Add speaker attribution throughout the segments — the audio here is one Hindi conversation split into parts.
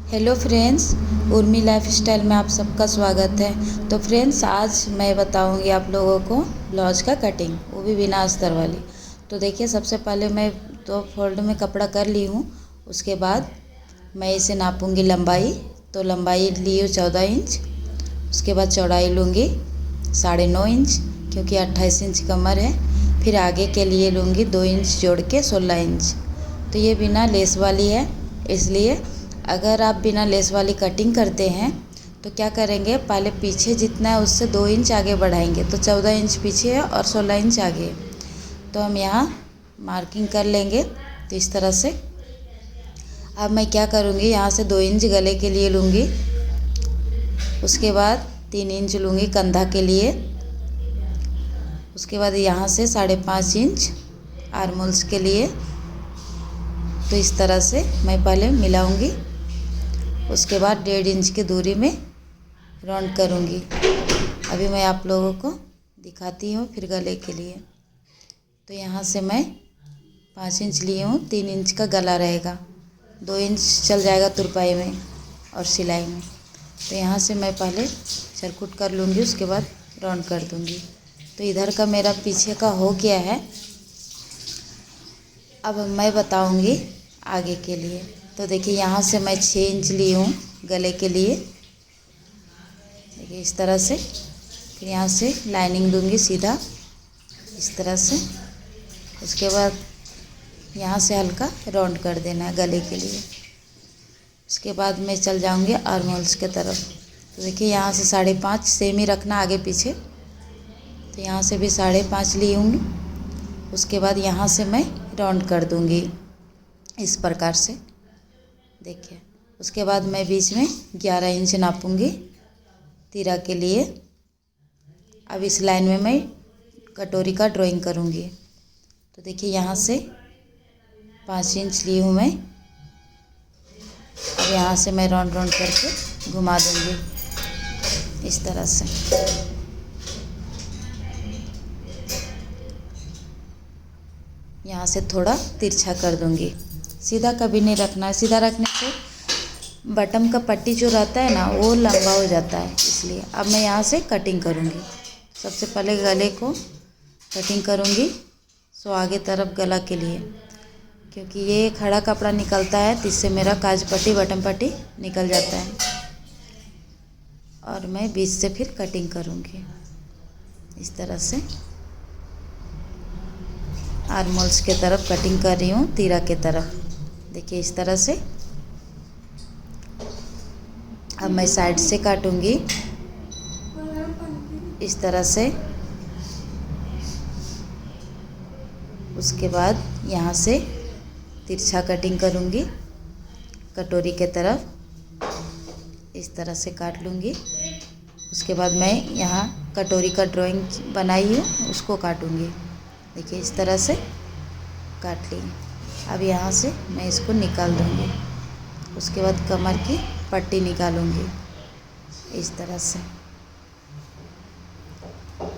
Speaker 1: हेलो फ्रेंड्स, उर्मी लाइफस्टाइल में आप सबका स्वागत है। तो फ्रेंड्स, आज मैं बताऊंगी आप लोगों को ब्लाउज का कटिंग, वो भी बिना अस्तर वाली। तो देखिए, सबसे पहले मैं 2 फोल्ड में कपड़ा कर ली हूँ। उसके बाद मैं इसे नापूंगी लंबाई। तो लंबाई ली हूँ 14 इंच। उसके बाद चौड़ाई लूँगी 9.5 इंच, क्योंकि 28 इंच कमर है। फिर आगे के लिए लूँगी 2 इंच जोड़ के 16 इंच। तो ये बिना लेस वाली है, इसलिए अगर आप बिना लेस वाली कटिंग करते हैं तो क्या करेंगे, पहले पीछे जितना है उससे 2 इंच आगे बढ़ाएंगे। तो 14 इंच पीछे है और 16 इंच आगे है। तो हम यहाँ मार्किंग कर लेंगे। तो इस तरह से अब मैं क्या करूँगी, यहाँ से 2 इंच गले के लिए लूँगी। उसके बाद 3 इंच लूँगी कंधा के लिए। उसके बाद यहाँ से 5.5 इंच आर्महोल्स के लिए। तो इस तरह से मैं पहले मिलाऊंगी। उसके बाद 1.5 इंच की दूरी में राउंड करूंगी। अभी मैं आप लोगों को दिखाती हूँ फिर गले के लिए। तो यहाँ से मैं 5 इंच ली हूँ, 3 इंच का गला रहेगा, 2 इंच चल जाएगा तुरपाई में और सिलाई में। तो यहाँ से मैं पहले चरकुट कर लूँगी, उसके बाद राउंड कर दूँगी। तो इधर का मेरा पीछे का हो गया है। अब मैं बताऊँगी आगे के लिए। तो देखिए, यहाँ से मैं 6 इंच ली हूँ गले के लिए। देखिए इस तरह से। फिर यहाँ से लाइनिंग दूँगी सीधा इस तरह से। उसके बाद यहाँ से हल्का राउंड कर देना है गले के लिए। उसके बाद मैं चल जाऊँगी आर्महोल्स के तरफ। तो देखिए, यहाँ से 5.5 सेम ही रखना आगे पीछे। तो यहाँ से भी 5.5 ली हूँगी। उसके बाद यहाँ से मैं राउंड कर दूँगी इस प्रकार से। देखिए, उसके बाद मैं बीच में 11 इंच नापूंगी तीरा के लिए। अब इस लाइन में मैं कटोरी का ड्राइंग करूँगी। तो देखिए, यहाँ से 5 इंच ली हूँ मैं। अब यहाँ से मैं राउंड राउंड करके घुमा दूँगी इस तरह से। यहाँ से थोड़ा तिरछा कर दूँगी। सीधा कभी नहीं रखना है, सीधा रखने से बटन का पट्टी जो रहता है ना, वो लंबा हो जाता है। इसलिए अब मैं यहाँ से कटिंग करूँगी। सबसे पहले गले को कटिंग करूँगी, सो आगे तरफ गला के लिए, क्योंकि ये खड़ा कपड़ा निकलता है तो इससे मेरा काज पट्टी बटन पट्टी निकल जाता है। और मैं बीच से फिर कटिंग करूँगी इस तरह से। आर्महोल्स के तरफ कटिंग कर रही हूँ, तीरा के तरफ। देखिए इस तरह से। अब मैं साइड से काटूंगी इस तरह से। उसके बाद यहाँ से तिरछा कटिंग करूँगी कटोरी के तरफ, इस तरह से काट लूँगी। उसके बाद मैं यहाँ कटोरी का ड्राइंग बनाई हूँ, उसको काटूँगी। देखिए इस तरह से काट ली। अब यहाँ से मैं इसको निकाल दूँगी। उसके बाद कमर की पट्टी निकालूँगी इस तरह से।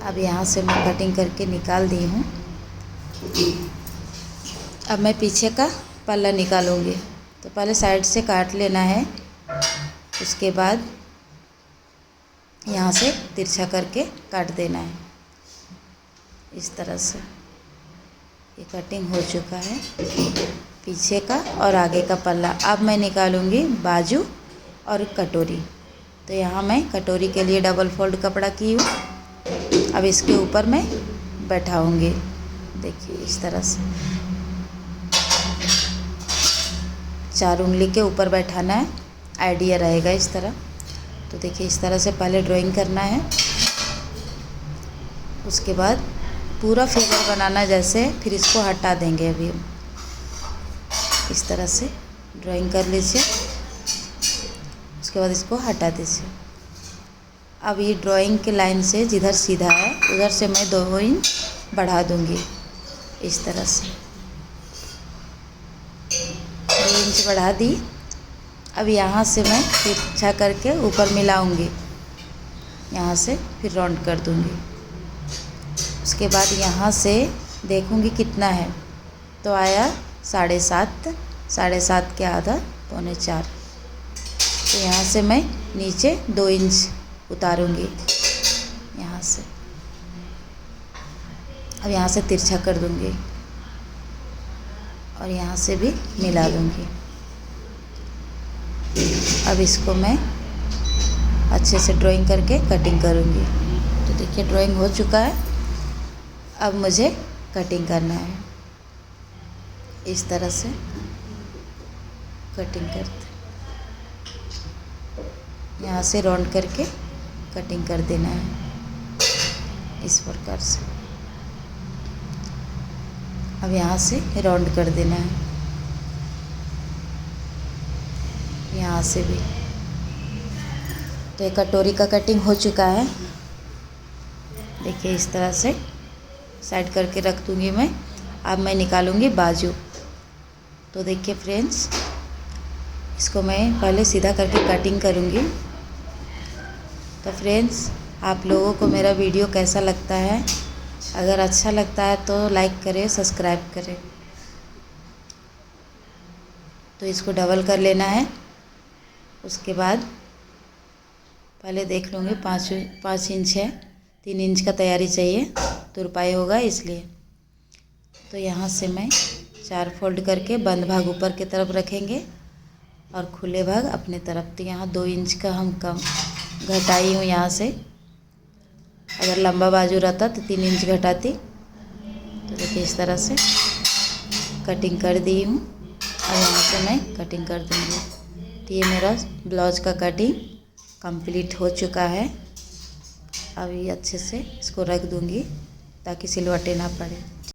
Speaker 1: अब यहाँ से मैं कटिंग करके निकाल दी हूँ। अब मैं पीछे का पल्ला निकालूँगी। तो पहले साइड से काट लेना है। उसके बाद यहाँ से तिरछा करके काट देना है इस तरह से। ये कटिंग हो चुका है पीछे का और आगे का पल्ला। अब मैं निकालूंगी बाजू और कटोरी। तो यहाँ मैं कटोरी के लिए डबल फोल्ड कपड़ा की हूँ। अब इसके ऊपर मैं बैठाऊंगी। देखिए इस तरह से 4 उंगली के ऊपर बैठाना है, आइडिया रहेगा इस तरह। तो देखिए इस तरह से पहले ड्राइंग करना है। उसके बाद पूरा फिगर बनाना जैसे, फिर इसको हटा देंगे। अभी हम इस तरह से ड्राइंग कर लीजिए। उसके बाद इसको हटा दीजिए। अब ये ड्राइंग के लाइन से जिधर सीधा है उधर से मैं 2 इंच बढ़ा दूंगी इस तरह से। 2 इंच बढ़ा दी। अब यहाँ से मैं तिरछा करके ऊपर मिलाऊंगी, यहाँ से फिर राउंड कर दूंगी। उसके बाद यहाँ से देखूंगी कितना है। तो आया 7.5, 7.5 के आधा 3.25। तो यहाँ से मैं नीचे 2 इंच उतारूँगी यहाँ से। अब यहाँ से तिरछा कर दूँगी और यहाँ से भी मिला दूँगी। अब इसको मैं अच्छे से ड्राइंग करके कटिंग करूँगी। तो देखिए ड्राइंग हो चुका है। अब मुझे कटिंग करना है। इस तरह से कटिंग करते, यहाँ से राउंड करके कटिंग कर देना है इस प्रकार से। अब यहाँ से राउंड कर देना है, यहाँ से भी। तो एक कटोरी का कटिंग हो चुका है। देखिए इस तरह से साइड करके रख दूँगी मैं। अब मैं निकालूँगी बाजू। तो देखिए फ्रेंड्स, इसको मैं पहले सीधा करके कटिंग करूँगी। तो फ्रेंड्स, आप लोगों को मेरा वीडियो कैसा लगता है? अगर अच्छा लगता है तो लाइक करें, सब्सक्राइब करें। तो इसको डबल कर लेना है। उसके बाद पहले देख लूँगी 5 इंच है, 3 इंच का तैयारी चाहिए, तुरपाई होगा इसलिए। तो यहाँ से मैं 4 फोल्ड करके बंद भाग ऊपर की तरफ रखेंगे और खुले भाग अपने तरफ। तो यहाँ 2 इंच का हम कम घटाई हूँ यहाँ से। अगर लंबा बाजू रहता तो 3 इंच घटाती। तो देखिए इस तरह से कटिंग कर दी हूँ। और यहाँ से मैं कटिंग कर दूँगी। तो ये मेरा ब्लाउज का कटिंग कंप्लीट हो चुका है। अब ये अच्छे से इसको रख दूँगी ताकि सिलवटें ना पड़े।